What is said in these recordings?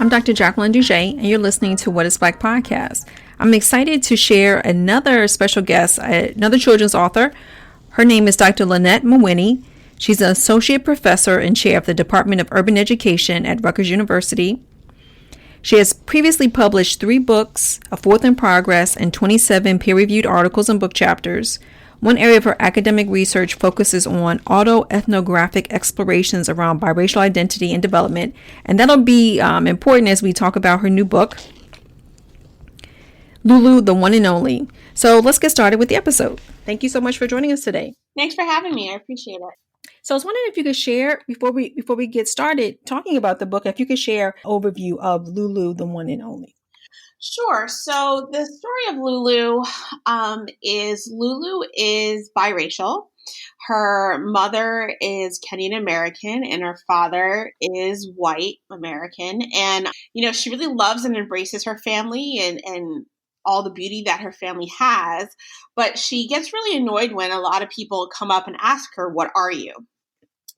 I'm Dr. Jacqueline Douge, and you're listening to What is Black podcast. I'm excited to share another special guest, another children's author. Her name is Dr. Lynnette Mawhinney. She's an associate professor and chair of the Department of Urban Education at Rutgers University. She has previously published 3 books, a 4th in progress, and 27 peer-reviewed articles and book chapters. One area of her academic research focuses on autoethnographic explorations around biracial identity and development, and that'll be important as we talk about her new book, Lulu, the One and Only. So let's get started with the episode. Thank you so much for joining us today. Thanks for having me. I appreciate it. So I was wondering if you could share, before we get started talking about the book, if you could share an overview of Lulu, the One and Only. Sure. So the story of Lulu is biracial. Her mother is Kenyan American and her father is white American. And, she really loves and embraces her family and all the beauty that her family has. But she gets really annoyed when a lot of people come up and ask her, "What are you?"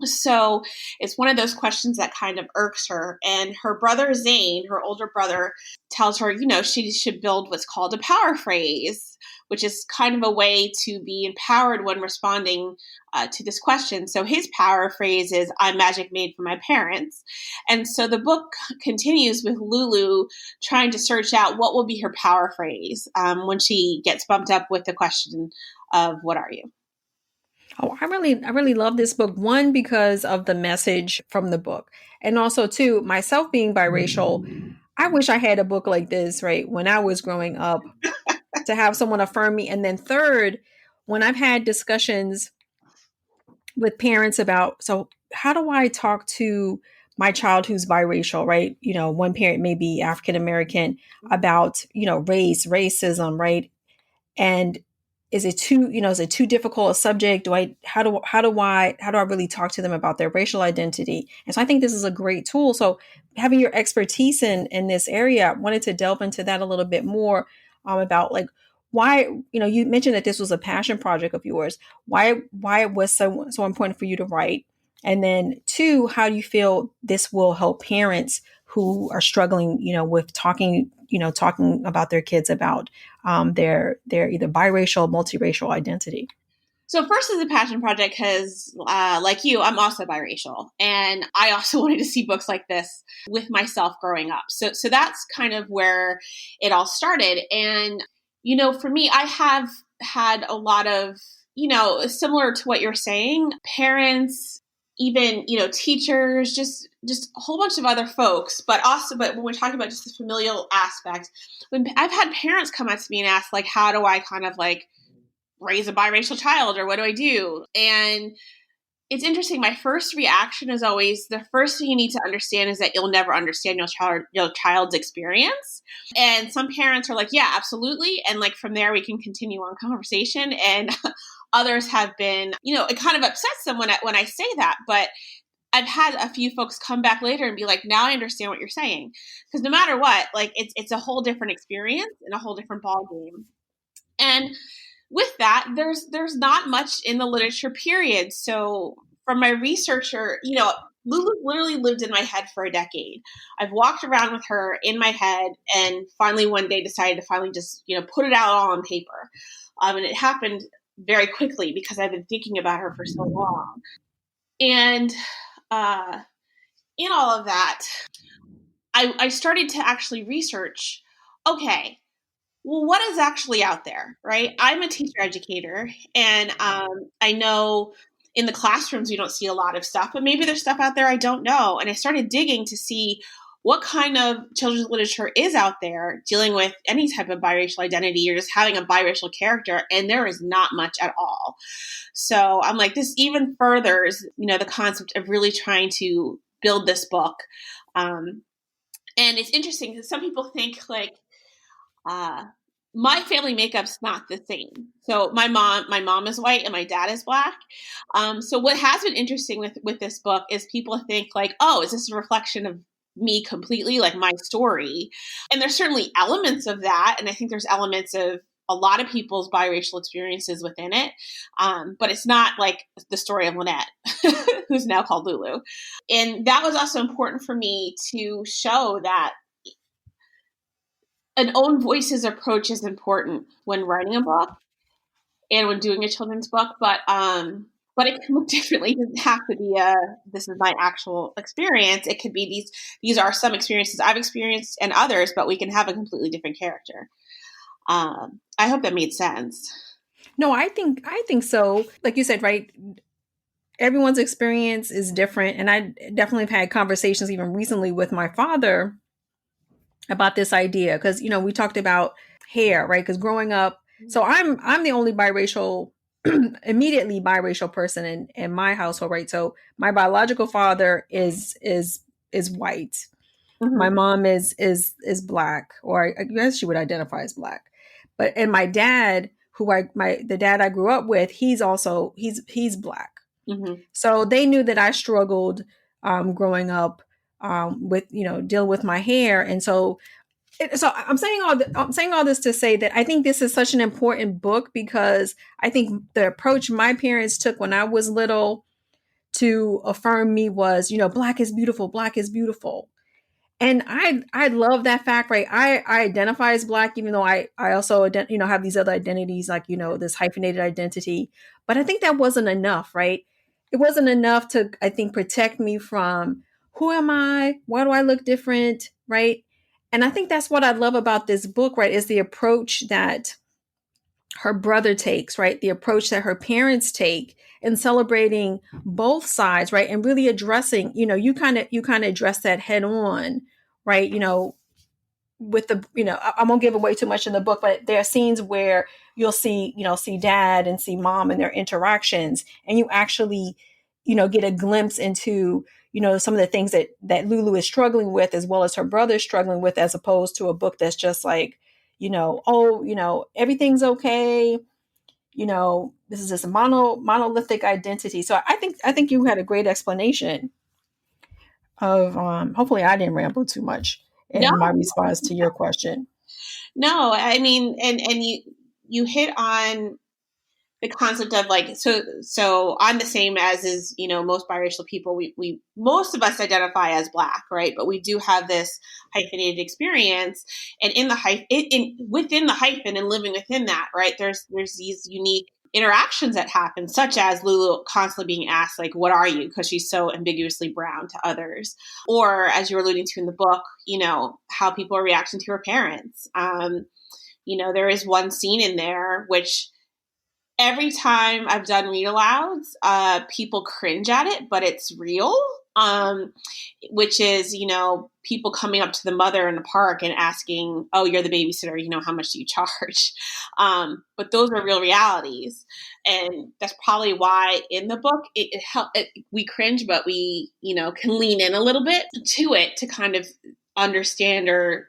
So it's one of those questions that kind of irks her. And her brother Zane, her older brother, tells her, she should build what's called a power phrase, which is kind of a way to be empowered when responding to this question. So his power phrase is, "I'm magic made for my parents." And so the book continues with Lulu trying to search out what will be her power phrase when she gets bumped up with the question of, "What are you?" Oh, I really love this book. One, because of the message from the book. And also, two, myself being biracial, I wish I had a book like this, right, when I was growing up, to have someone affirm me. And then third, when I've had discussions with parents about, so how do I talk to my child who's biracial, right? One parent may be African American, about, racism, right? And is it too difficult a subject? How do I really talk to them about their racial identity? And so I think this is a great tool. So having your expertise in this area, I wanted to delve into that a little bit more, about like why, you mentioned that this was a passion project of yours. Why it was so important for you to write? And then 2, how do you feel this will help parents who are struggling, with talking about their kids about their either biracial, multiracial identity? So first is a passion project because, like you, I'm also biracial, and I also wanted to see books like this with myself growing up. So that's kind of where it all started. And for me, I have had a lot of, similar to what you're saying, parents, even, teachers, just a whole bunch of other folks, but when we're talking about just the familial aspect, when I've had parents come up to me and ask, like, how do I kind of like raise a biracial child, or what do I do? And it's interesting. My first reaction is always, the first thing you need to understand is that you'll never understand your child's experience. And some parents are like, yeah, absolutely. And like, from there we can continue on conversation. And others have been, it kind of upsets them when I say that, but I've had a few folks come back later and be like, now I understand what you're saying. Because no matter what, like it's a whole different experience and a whole different ball game. And with that, there's not much in the literature, period. So from my researcher, Lulu literally lived in my head for a decade. I've walked around with her in my head, and finally one day decided to finally just, put it out all on paper. And it happened very quickly because I've been thinking about her for so long. And in all of that, I started to actually research, okay, well, what is actually out there, right? I'm a teacher educator, and I know in the classrooms we don't see a lot of stuff, but maybe there's stuff out there I don't know. And I started digging to see what kind of children's literature is out there dealing with any type of biracial identity or just having a biracial character, and there is not much at all. So I'm like, this even furthers, the concept of really trying to build this book. And it's interesting because some people think like, my family makeup's not the same. So my mom is white and my dad is black. So what has been interesting with this book is people think like, oh, is this a reflection of me completely, like my story? And there's certainly elements of that. And I think there's elements of a lot of people's biracial experiences within it. But it's not like the story of Lynnette, who's now called Lulu. And that was also important for me to show that an own voices approach is important when writing a book and when doing a children's book, but it can look differently. It doesn't have to be this is my actual experience. It could be these are some experiences I've experienced and others, but we can have a completely different character. I hope that made sense. No, I think so. Like you said, right? Everyone's experience is different, and I definitely have had conversations even recently with my father about this idea because we talked about hair, right? Because growing up, so I'm the only biracial, immediately biracial person in my household, right? So my biological father is white. My Mm-hmm. mom is black, or I guess she would identify as black. And my dad, the dad I grew up with, he's black. Mm-hmm. So they knew that I struggled growing up with dealing with my hair, and so I'm saying all this to say that I think this is such an important book because I think the approach my parents took when I was little to affirm me was, black is beautiful, black is beautiful. And I love that fact, right? I identify as black, even though I also have these other identities, like this hyphenated identity. But I think that wasn't enough, right? It wasn't enough to, I think, protect me from who am I? Why do I look different, right? And I think that's what I love about this book, right? Is the approach that her brother takes, right? The approach that her parents take in celebrating both sides, right? And really addressing, you kind of address that head on, right? With the, I won't give away too much in the book, but there are scenes where you'll see dad and see mom and their interactions, and you actually, get a glimpse into, some of the things that Lulu is struggling with, as well as her brother is struggling with, as opposed to a book that's just like, everything's okay. This is just a monolithic identity. So I think you had a great explanation of, hopefully I didn't ramble too much No, in my response to your question. no. I mean, and you hit on the concept of like, so I'm the same as is most biracial people. We most of us identify as black, right? But we do have this hyphenated experience, and in the within the hyphen and living within that, right? There's these unique interactions that happen, such as Lulu constantly being asked, like, what are you? Because she's so ambiguously brown to others. Or, as you're alluding to in the book, how people are reacting to her parents. There is one scene in there which every time I've done read alouds, people cringe at it, but it's real. Which is, people coming up to the mother in the park and asking, "Oh, you're the babysitter. How much do you charge?" But those are real realities, and that's probably why in the book we cringe, but we can lean in a little bit to it to kind of understand or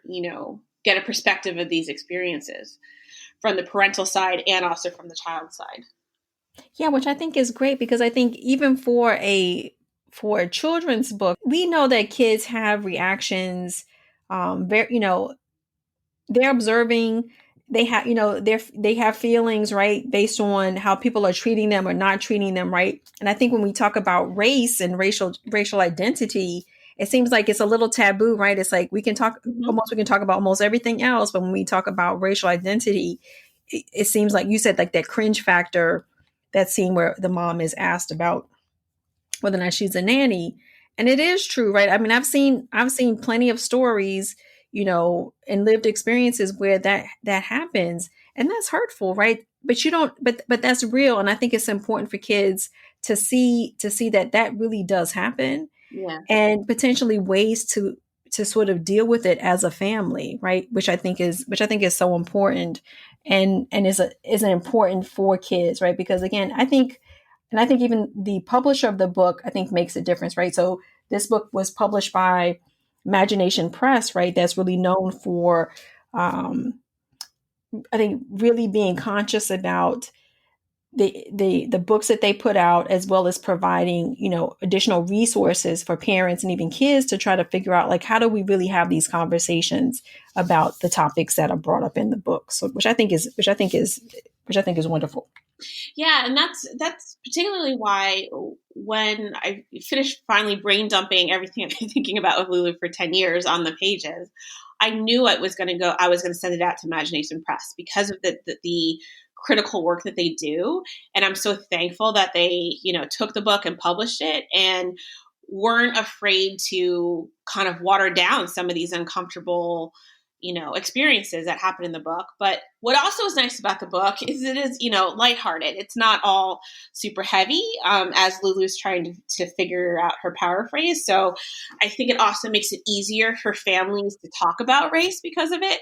get a perspective of these experiences from the parental side and also from the child side. Yeah, which I think is great because I think even for a children's book, we know that kids have reactions. They're observing. They have, they have feelings, right, based on how people are treating them or not treating them, right. And I think when we talk about race and racial identity, it seems like it's a little taboo, right? It's like we can talk about almost everything else, but when we talk about racial identity, it seems like you said, like that cringe factor, that scene where the mom is asked about whether or not she's a nanny. And it is true, right? I mean, I've seen plenty of stories, and lived experiences where that happens, and that's hurtful, right? But you don't, but that's real. And I think it's important for kids to see that really does happen, Yeah. and potentially ways to sort of deal with it as a family, right? Which I think is so important, and is an important for kids, right? Because again, I think even the publisher of the book, I think, makes a difference, right? So this book was published by Imagination Press, right? That's really known for, I think, really being conscious about the books that they put out, as well as providing, additional resources for parents and even kids to try to figure out, like, how do we really have these conversations about the topics that are brought up in the book. So which I think is wonderful. Yeah, and that's particularly why when I finished finally brain dumping everything I've been thinking about with Lulu for 10 years on the pages, I knew I was going to send it out to Imagination Press because of the critical work that they do. And I'm so thankful that they, took the book and published it and weren't afraid to kind of water down some of these uncomfortable experiences that happen in the book. But what also is nice about the book is it is, lighthearted. It's not all super heavy, as Lulu's trying to figure out her power phrase. So I think it also makes it easier for families to talk about race because of it.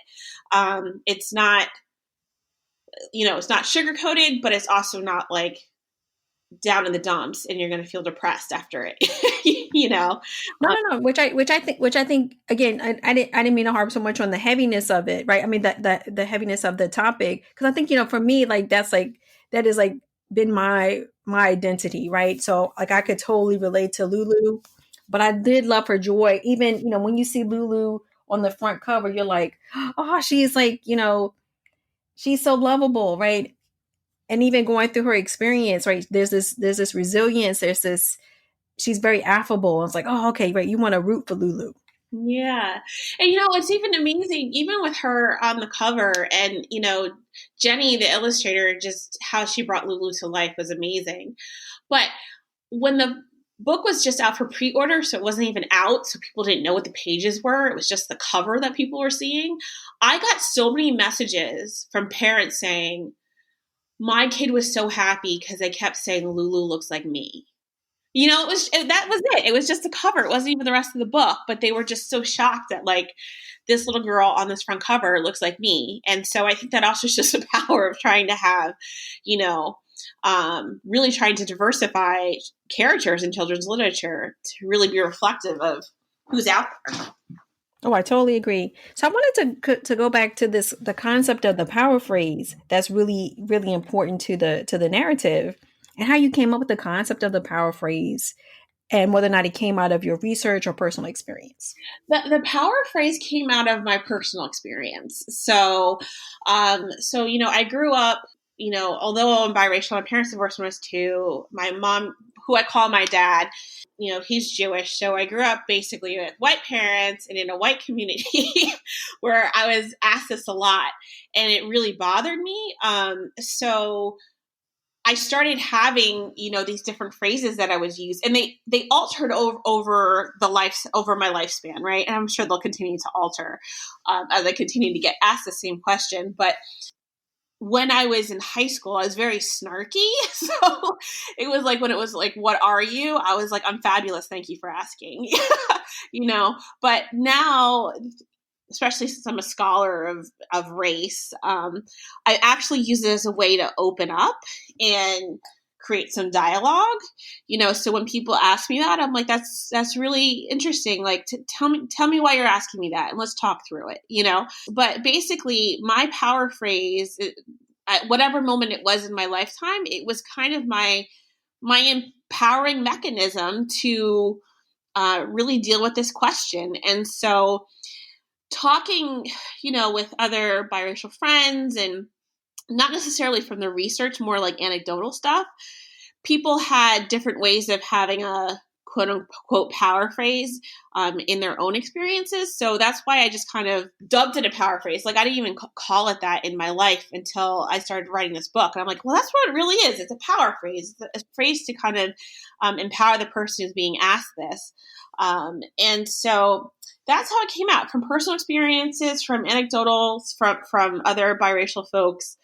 It's not, it's not sugar coated, but it's also not like down in the dumps and you're going to feel depressed after it. No. Which I think again, I didn't mean to harp so much on the heaviness of it, right? I mean the heaviness of the topic, because I think, for me, like that is like been my identity, right? So like I could totally relate to Lulu, but I did love her joy. Even, when you see Lulu on the front cover, you're like, oh, she's like, she's so lovable, right? And even going through her experience, right? There's this resilience. She's very affable. It's like, oh, okay, right. You want to root for Lulu. Yeah. And, it's even amazing, even with her on the cover and, Jenny, the illustrator, just how she brought Lulu to life was amazing. But when the book was just out for pre-order, so it wasn't even out, so people didn't know what the pages were. It was just the cover that people were seeing. I got so many messages from parents saying, my kid was so happy because they kept saying Lulu looks like me. That was it. It was just the cover. It wasn't even the rest of the book, but they were just so shocked that like this little girl on this front cover looks like me. And so I think that also is just the power of trying to have, really trying to diversify characters in children's literature to really be reflective of who's out there. Oh, I totally agree. So I wanted to go back to the concept of the power phrase. That's really, really important to the narrative, and how you came up with the concept of the power phrase, and whether or not it came out of your research or personal experience. The power phrase came out of my personal experience. So, I grew up, although I'm biracial, my parents divorced when I was 2. My mom, who I call my dad, he's Jewish. So I grew up basically with white parents and in a white community where I was asked this a lot, and it really bothered me. So I started having, these different phrases that I was use, and they altered over my lifespan, right? And I'm sure they'll continue to alter as I continue to get asked the same question. But when I was in high school, I was very snarky. So it was like when it was like, what are you? I was like, I'm fabulous. Thank you for asking. But now, especially since I'm a scholar of race, I actually use it as a way to open up and create some dialogue, so when people ask me that, I'm like, that's really interesting. Like, tell me why you're asking me that, and let's talk through it, but basically my power phrase, at whatever moment it was in my lifetime, it was kind of my empowering mechanism to really deal with this question. And so talking, with other biracial friends, and not necessarily from the research, more like anecdotal stuff, people had different ways of having a quote unquote power phrase in their own experiences. So that's why I just kind of dubbed it a power phrase. Like I didn't even call it that in my life until I started writing this book. And I'm like, well, that's what it really is. It's a power phrase. It's a phrase to kind of empower the person who's being asked this. And so that's how it came out, from personal experiences, from anecdotals, from other biracial folks.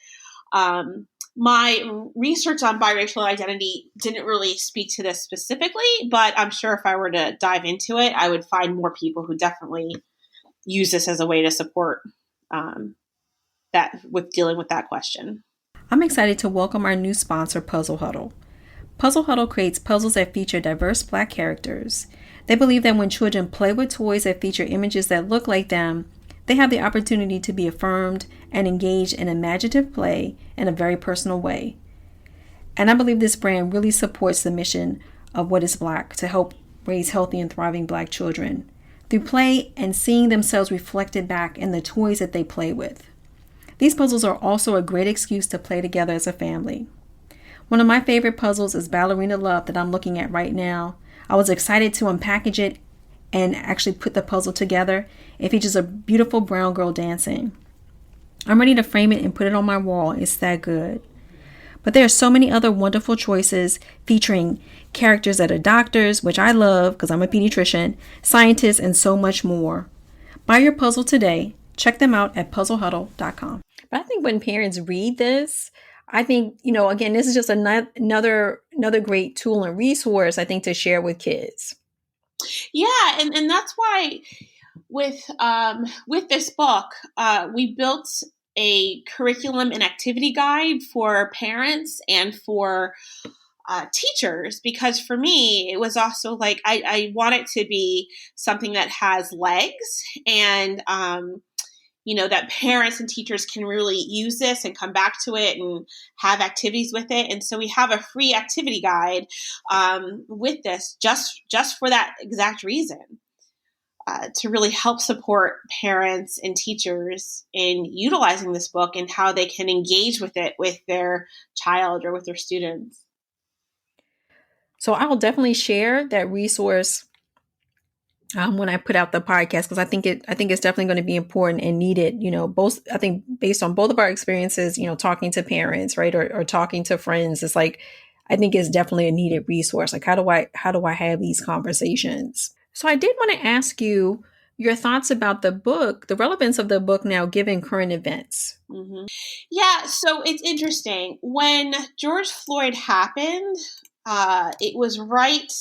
My research on biracial identity didn't really speak to this specifically, but I'm sure if I were to dive into it, I would find more people who definitely use this as a way to support that with dealing with that question. I'm excited to welcome our new sponsor, Puzzle Huddle. Puzzle Huddle creates puzzles that feature diverse Black characters. They believe that when children play with toys that feature images that look like them, they have the opportunity to be affirmed and engaged in imaginative play in a very personal way. And I believe this brand really supports the mission of What is Black to help raise healthy and thriving Black children through play and seeing themselves reflected back in the toys that they play with. These puzzles are also a great excuse to play together as a family. One of my favorite puzzles is Ballerina Love that I'm looking at right now. I was excited to unpackage it and actually put the puzzle together. It features a beautiful brown girl dancing. I'm ready to frame it and put it on my wall. It's that good. But there are so many other wonderful choices featuring characters that are doctors, which I love because I'm a pediatrician, scientists, and so much more. Buy your puzzle today. Check them out at puzzlehuddle.com. But I think when parents read this, I think, again, this is just another great tool and resource, I think, to share with kids. Yeah, and that's why with this book, we built a curriculum and activity guide for parents and for teachers, because for me, it was also like I want it to be something that has legs and that parents and teachers can really use this and come back to it and have activities with it. And so we have a free activity guide with this just for that exact reason. To really help support parents and teachers in utilizing this book and how they can engage with it with their child or with their students. So I will definitely share that resource when I put out the podcast, because I think it's definitely going to be important and needed. Both, I think, based on both of our experiences, talking to parents, right, or talking to friends, it's like I think it's definitely a needed resource. Like, how do I have these conversations? So I did want to ask you your thoughts about the book, the relevance of the book now, given current events. Mm-hmm. Yeah, so it's interesting. When George Floyd happened, it was right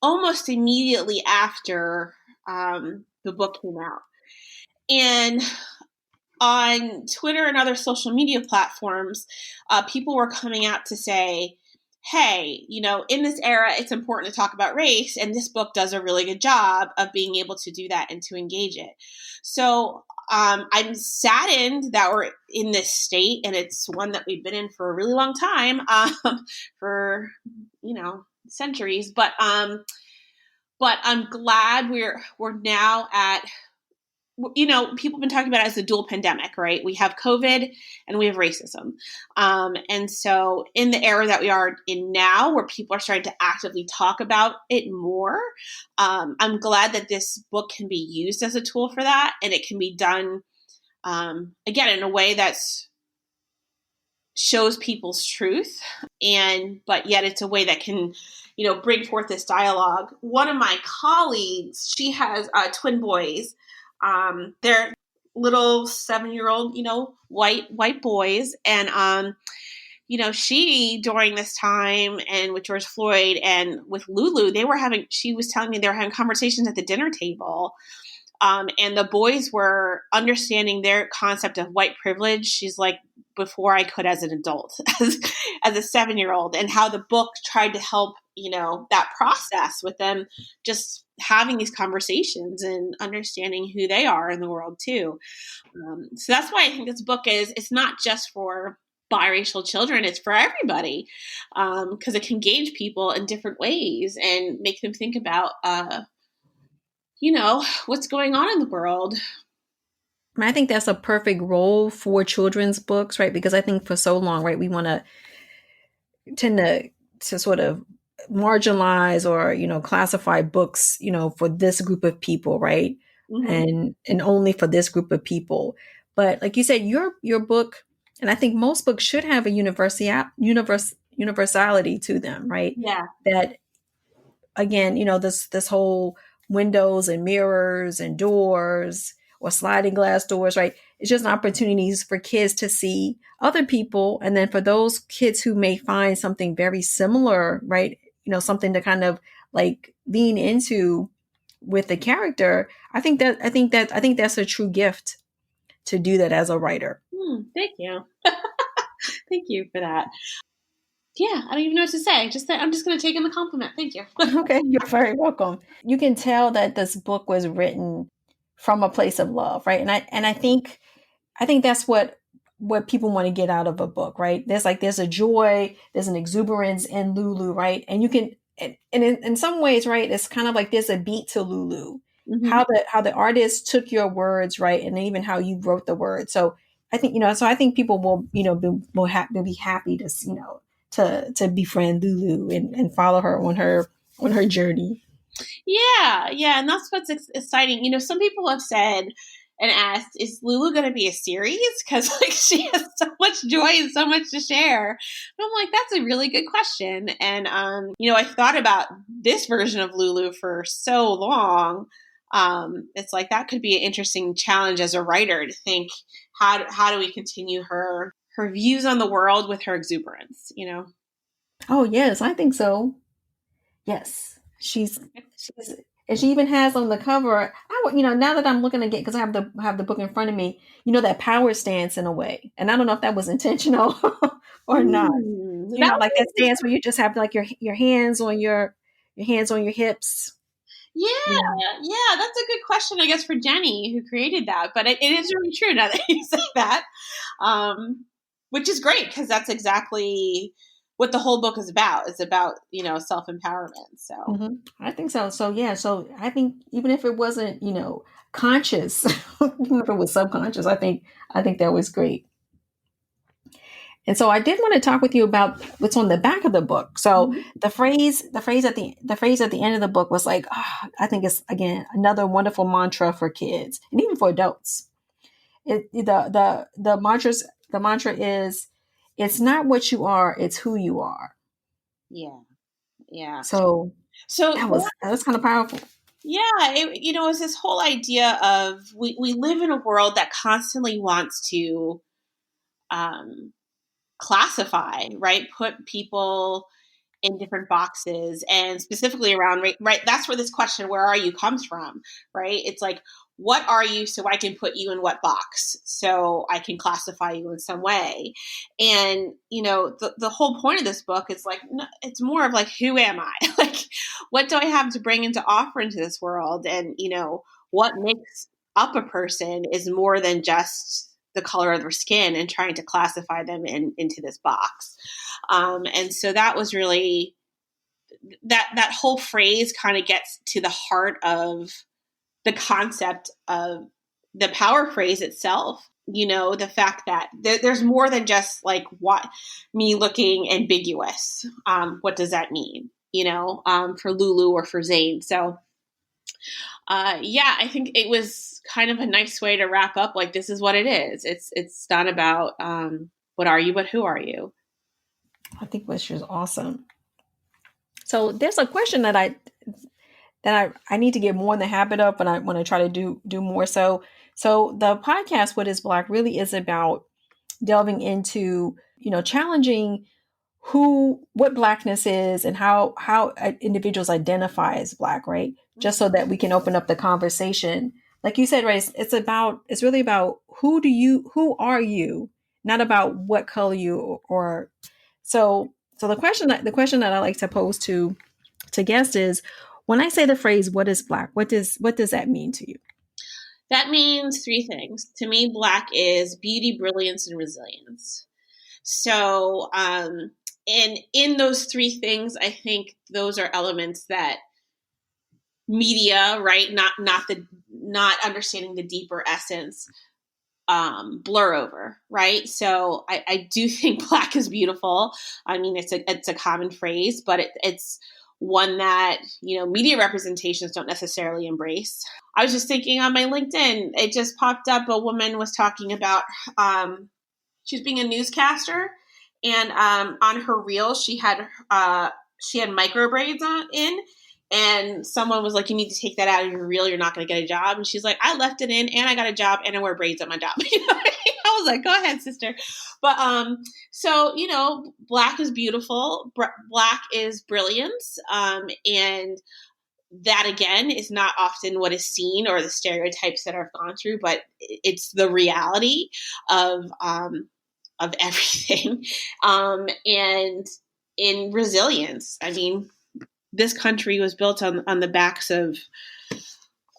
almost immediately after the book came out. And on Twitter and other social media platforms, people were coming out to say, hey, in this era, it's important to talk about race, and this book does a really good job of being able to do that and to engage it. So I'm saddened that we're in this state, and it's one that we've been in for a really long time, for centuries. But I'm glad we're now at, people have been talking about it as a dual pandemic, right? We have COVID and we have racism. And so in the era that we are in now, where people are starting to actively talk about it more, I'm glad that this book can be used as a tool for that. And it can be done, again, in a way that's shows people's truth, but yet it's a way that can, bring forth this dialogue. One of my colleagues, she has twin boys. They're little 7-year-old, white boys. And, she, during this time and with George Floyd and with Lulu, she was telling me they were having conversations at the dinner table. And the boys were understanding their concept of white privilege. She's like, before I could as an adult, as a 7-year-old, and how the book tried to help, that process with them, just having these conversations and understanding who they are in the world too. So that's why I think this book it's not just for biracial children, it's for everybody, because it can engage people in different ways and make them think about, what's going on in the world. I think that's a perfect role for children's books, right? Because I think for so long, right, we want to tend to sort of marginalize or, classify books, for this group of people, right? Mm-hmm. And only for this group of people. But like you said, your book, and I think most books should have a universality to them, right? Yeah. That, again, this whole windows and mirrors and doors or sliding glass doors, right? It's just opportunities for kids to see other people. And then for those kids who may find something very similar, right? Something to kind of like lean into with the character. I think that's a true gift to do that as a writer. Thank you. Thank you for that. Yeah, I don't even know what to say. Just that I'm just going to take in the compliment. Thank you. Okay, you're very welcome. You can tell that this book was written from a place of love, right? And I think that's what what people want to get out of a book, right? There's a joy, there's an exuberance in Lulu, right? And you can, and in some ways, right, it's kind of like there's a beat to Lulu, Mm-hmm. how the artist took your words, right, and even how you wrote the words. So I think, so I think people will, will be happy to, to befriend Lulu and follow her on her journey. Yeah, yeah, and that's what's exciting. Some people have said and asked, "Is Lulu going to be a series? Because like she has so much joy and so much to share." And I'm like, that's a really good question. And I thought about this version of Lulu for so long. It's like that could be an interesting challenge as a writer to think how do we continue her views on the world with her exuberance. Oh yes, I think so. Yes, she's and she even has on the cover. Now that I'm looking again because I have the book in front of me. That power stance in a way, and I don't know if that was intentional or not. That Like that was stance where you just have like your hands on your hands on your hips. Yeah, You know. yeah, that's a good question, I guess, for Jenny, who created that. But it is really true now that you say that, which is great because that's exactly what the whole book is about. It's about self empowerment. So I think so. So yeah. So I think even if it wasn't conscious, even if it was subconscious, I think that was great. And so I did want to talk with you about what's on the back of the book. So Mhm. the phrase at the end of the book was like, I think it's again another wonderful mantra for kids and even for adults. The mantra is, it's not what you are, it's who you are. Yeah, yeah. So So that was kind of powerful. yeah, it's this whole idea of we live in a world that constantly wants to um, classify, right? Put people in different boxes and specifically around right, that's where this question, where are you, comes from, right? It's like, what are you, so I can put you in what box, so I can classify you in some way. And the whole point of this book is like, no, it's more of like, who am I? Like, what do I have to bring into offer into this world? And what makes up a person is more than just the color of their skin and trying to classify them into this box. And so that was really that whole phrase kind of gets to the heart of the concept of the power phrase itself. The fact that there's more than just like what me looking ambiguous. What does that mean? For Lulu or for Zane. So yeah, I think it was kind of a nice way to wrap up. Like, this is what it is. It's not about what are you, but who are you? I think which is awesome. So there's a question that I need to get more in the habit of, and I want to try to do more. So the podcast What is Black really is about delving into challenging what blackness is and how individuals identify as black, right? Just so that we can open up the conversation. Like you said, right? It's really about who are you, not about what color you or so the question that I like to pose to guests is, when I say the phrase "what is black," what does that mean to you? That means three things. To me, black is beauty, brilliance, and resilience. So, and in those three things, I think those are elements that media, right, not understanding the deeper essence, blur over, right? So I do think black is beautiful. I mean, it's a common phrase, but it's one that media representations don't necessarily embrace. I was just thinking on my LinkedIn, it just popped up. A woman was talking about she was being a newscaster, and on her reel she had micro braids in, and someone was like, "You need to take that out of your reel. You're not going to get a job." And she's like, "I left it in, and I got a job, and I wear braids at my job." I was like, "Go ahead, sister." But so black is beautiful. Black is brilliance, and that again is not often what is seen or the stereotypes that are gone through, but it's the reality of everything. And in resilience, I mean, this country was built on the backs of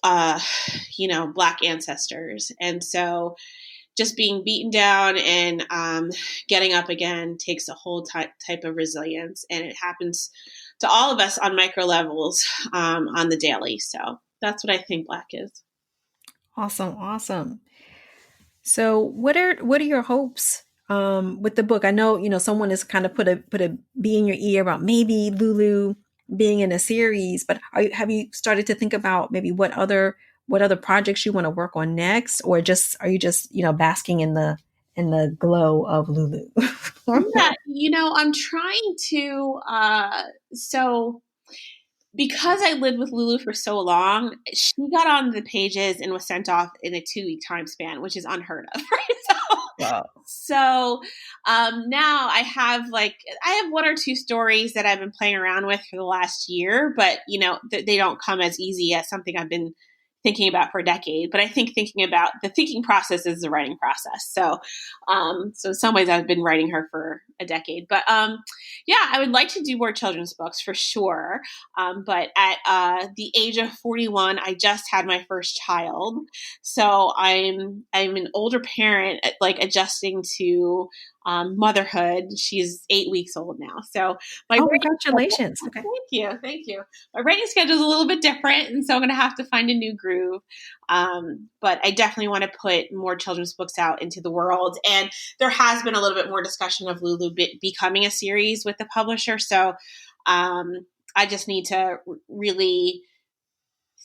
black ancestors, and so just being beaten down and getting up again takes a whole type of resilience. And it happens to all of us on micro levels on the daily. So that's what I think Black is. Awesome. So what are your hopes with the book? I know, someone has kind of put a bee in your ear about maybe Lulu being in a series, but have you started to think about maybe what other projects you want to work on next, or are you just basking in the glow of Lulu? Yeah, I'm trying to so because I lived with Lulu for so long, she got on the pages and was sent off in a 2-week time span, which is unheard of, right? Wow. So now I have 1 or 2 stories that I've been playing around with for the last year, but they don't come as easy as something I've been thinking about for a decade. But I think the thinking process is the writing process. So in some ways I've been writing her for a decade. But yeah, I would like to do more children's books for sure. But at the age of 41, I just had my first child. So I'm an older parent, adjusting to motherhood. She's 8 weeks old now. So congratulations. Okay. Thank you. My writing schedule is a little bit different, and so I'm going to have to find a new groove. But I definitely want to put more children's books out into the world. And there has been a little bit more discussion of Lulu becoming a series with the publisher. So I just need to really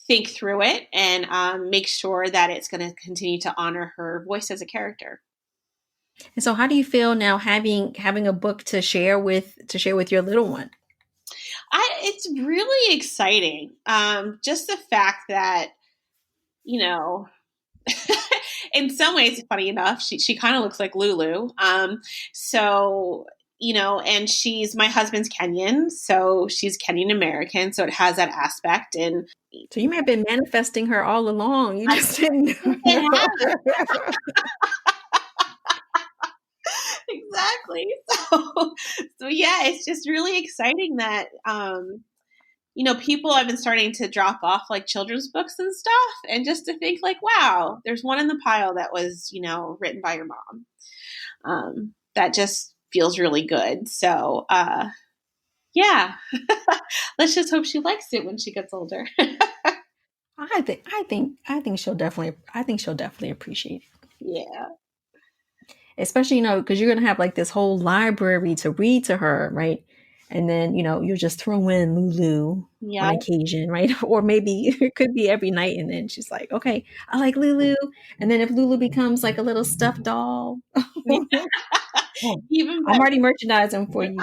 think through it and make sure that it's going to continue to honor her voice as a character. And so how do you feel now having a book to share with your little one? It's really exciting. Just the fact that, in some ways, funny enough, she kind of looks like Lulu. So, and my husband's Kenyan, so she's Kenyan American. So it has that aspect. And so you may have been manifesting her all along. You just didn't know. Exactly. So yeah, it's just really exciting that, people have been starting to drop off children's books and stuff. And just to think wow, there's one in the pile that was, written by your mom. That just feels really good. So, yeah, let's just hope she likes it when she gets older. I think she'll definitely appreciate it. Yeah. Especially, because you're going to have this whole library to read to her, right? And then, you'll just throw in Lulu on occasion, right? Or maybe it could be every night. And then she's like, okay, I like Lulu. And then if Lulu becomes a little stuffed doll, even I'm already merchandising for you.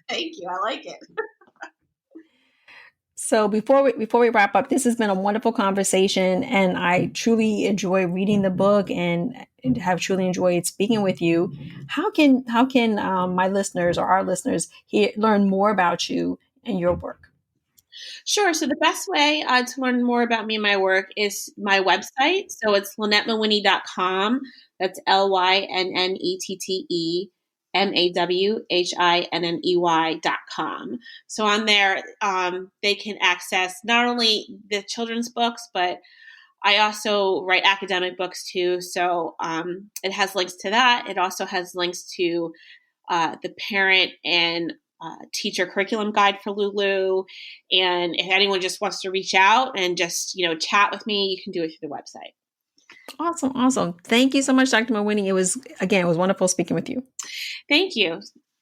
Thank you. I like it. So before we wrap up, this has been a wonderful conversation, and I truly enjoy reading the book and have truly enjoyed speaking with you. How can my listeners or our listeners learn more about you and your work? Sure. So the best way to learn more about me and my work is my website. So it's LynnetteMawhinney.com. That's LynnetteMawhinney.com. So on there, they can access not only the children's books, but I also write academic books too. So it has links to that. It also has links to the parent and teacher curriculum guide for Lulu. And if anyone just wants to reach out and just, chat with me, you can do it through the website. Awesome. Thank you so much, Dr. Mawhinney. It was wonderful speaking with you. Thank you.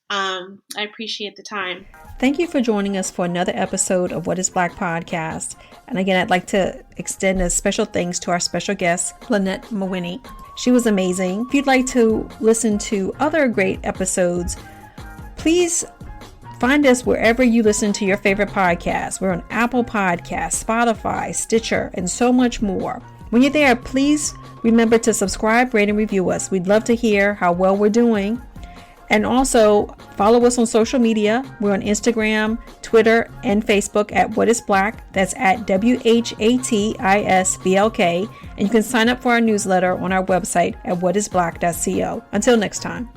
I appreciate the time. Thank you for joining us for another episode of What is Black podcast. And again, I'd like to extend a special thanks to our special guest, Lynnette Mawhinney. She was amazing. If you'd like to listen to other great episodes, please find us wherever you listen to your favorite podcasts. We're on Apple Podcasts, Spotify, Stitcher, and so much more. When you're there, please remember to subscribe, rate, and review us. We'd love to hear how well we're doing. And also follow us on social media. We're on Instagram, Twitter, and Facebook at What is Black. That's at WHATISBLK. And you can sign up for our newsletter on our website at whatisblack.co. Until next time.